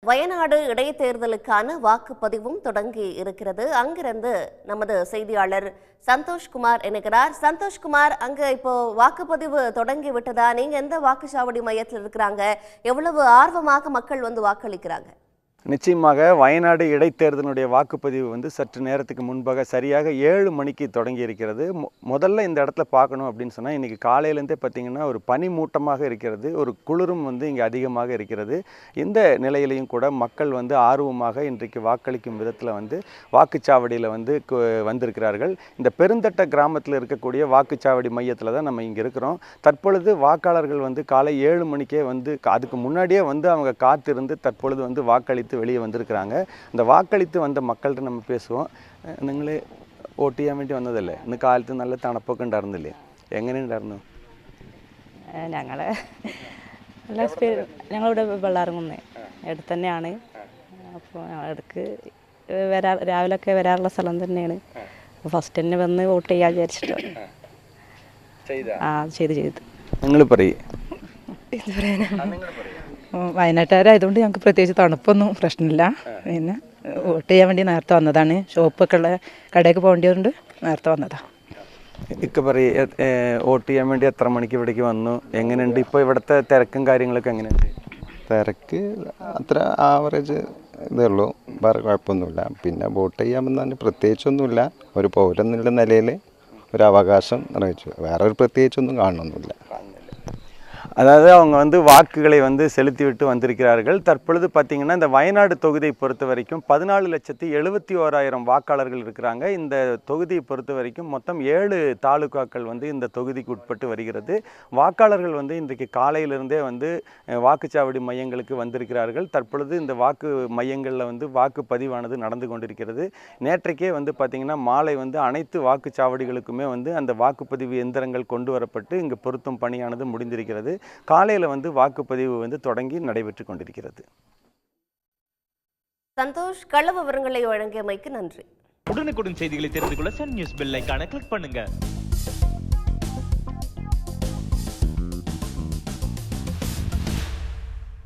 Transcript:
வயநாடு இடைத்தேர்தலுக்கான வாக்குப்பதிவும் தொடங்கி இருக்கிறது. அங்கிருந்து நமது செய்தியாளர் சந்தோஷ்குமார் இணைக்கிறார். சந்தோஷ்குமார், அங்க இப்போ வாக்குப்பதிவு தொடங்கி விட்டதா? நீங்க எந்த வாக்குச்சாவடி மையத்தில் இருக்கிறாங்க? எவ்வளவு ஆர்வமாக மக்கள் வந்து வாக்களிக்கிறாங்க? நிச்சயமாக வயநாடு இடைத்தேர்தலுடைய வாக்குப்பதிவு வந்து சற்று நேரத்துக்கு முன்பாக சரியாக 7 மணிக்கு தொடங்கி இருக்கிறது. முதல்ல இந்த இடத்துல பார்க்கணும் அப்படின்னு சொன்னால் இன்றைக்கி காலையிலேருந்தே பார்த்திங்கன்னா ஒரு பனிமூட்டமாக இருக்கிறது, ஒரு குளிரும் வந்து இங்கே அதிகமாக இருக்கிறது. இந்த நிலையிலையும் கூட மக்கள் வந்து ஆர்வமாக இன்றைக்கு வாக்களிக்கும் விதத்தில் வந்து வாக்குச்சாவடியில் வந்து வந்திருக்கிறார்கள். இந்த பெருந்தட்ட கிராமத்தில் இருக்கக்கூடிய வாக்குச்சாவடி மையத்தில் தான் நம்ம இங்கே இருக்கிறோம். தற்பொழுது வாக்காளர்கள் வந்து காலை 7 மணிக்கே வந்து அதுக்கு முன்னாடியே வந்து அவங்க காத்திருந்து தற்பொழுது வந்து வாக்களித்து வெளியே வந்திருக்கிறாங்க. அந்த வாக்களித்து വന്ന மக்கள்கிட்ட நம்ம പേசுவோം. നിങ്ങൾ വോട്ട് ചെയ്യാൻ വേണ്ടി വന്നതല്ലേ? ഇന്ന് കാലത്ത് നല്ല തണുപ്പൊക്കെ ഉണ്ടായിരുന്നില്ലേ? എങ്ങനെയുണ്ടായിരുന്നു? ഞങ്ങളിവിടെ വെള്ളാറങ്ങുന്നേ അടുത്ത് തന്നെയാണ്. അപ്പോൾ ഇടയ്ക്ക് രാവിലെയൊക്കെ വരാറുള്ള സ്ഥലം തന്നെയാണ്. ഫസ്റ്റ് തന്നെ വന്ന് വോട്ട് ചെയ്യാൻ വിചാരിച്ചിട്ട് ചെയ്ത് നിങ്ങൾ പറയൂ. വയനാട്ടുകാരായതുകൊണ്ട് ഞങ്ങൾക്ക് പ്രത്യേകിച്ച് തണുപ്പൊന്നും പ്രശ്നമില്ല. പിന്നെ വോട്ട് ചെയ്യാൻ വേണ്ടി നേരത്തെ വന്നതാണ്. ഷോപ്പൊക്കെ ഉള്ള കടയൊക്കെ പോകേണ്ടതുകൊണ്ട് നേരത്തെ വന്നതാണ്. ഇക്കെ പറയൂ, വോട്ട് ചെയ്യാൻ വേണ്ടി എത്ര മണിക്ക് ഇവിടേക്ക് വന്നു? എങ്ങനെയുണ്ട് ഇപ്പോൾ ഇവിടുത്തെ തിരക്കും കാര്യങ്ങളൊക്കെ എങ്ങനെയുണ്ട്? തിരക്ക് അത്ര ആവറേജ് ഇതേ ഉള്ളൂ, വേറെ കുഴപ്പമൊന്നുമില്ല. പിന്നെ വോട്ട് ചെയ്യാമെന്ന് പ്രത്യേകിച്ചൊന്നുമില്ല. ഒരു പൗരെന്നുള്ള നിലയിൽ ഒരു അവകാശം നിർവഹിച്ചു. വേറെ ഒരു പ്രത്യേകിച്ചൊന്നും കാണണമെന്നില്ല. அதாவது அவங்க வந்து வாக்குகளை வந்து செலுத்திவிட்டு வந்திருக்கிறார்கள். தற்பொழுது பார்த்திங்கன்னா இந்த வயநாடு தொகுதியை பொறுத்த வரைக்கும் 14,71,000 வாக்காளர்கள் இருக்கிறாங்க. இந்த தொகுதியை பொறுத்த வரைக்கும் மொத்தம் 7 தாலுகாக்கள் வந்து இந்த தொகுதிக்கு உட்பட்டு வருகிறது. வாக்காளர்கள் வந்து இன்றைக்கு காலையிலிருந்தே வந்து வாக்குச்சாவடி மையங்களுக்கு வந்திருக்கிறார்கள். தற்பொழுது இந்த வாக்கு மையங்களில் வந்து வாக்குப்பதிவானது நடந்து கொண்டிருக்கிறது. நேற்றைக்கே வந்து பார்த்திங்கன்னா மாலை வந்து அனைத்து வாக்குச்சாவடிகளுக்குமே வந்து அந்த வாக்குப்பதிவு எந்திரங்கள் கொண்டு வரப்பட்டு இங்கு பொருத்தும் பணியானது முடிந்திருக்கிறது. காலையில் வந்து வாக்குப்பதிவு வந்து தொடங்கி நடைபெற்று கொண்டிருக்கிறது. சந்தோஷ், கள விவரங்களை வழங்கியமைக்கு நன்றி. உடனுக்குடன் செய்திகளை தெரிந்து கொள்ள சன் நியூஸ் பெல் ஐகானை கிளிக் பண்ணுங்க.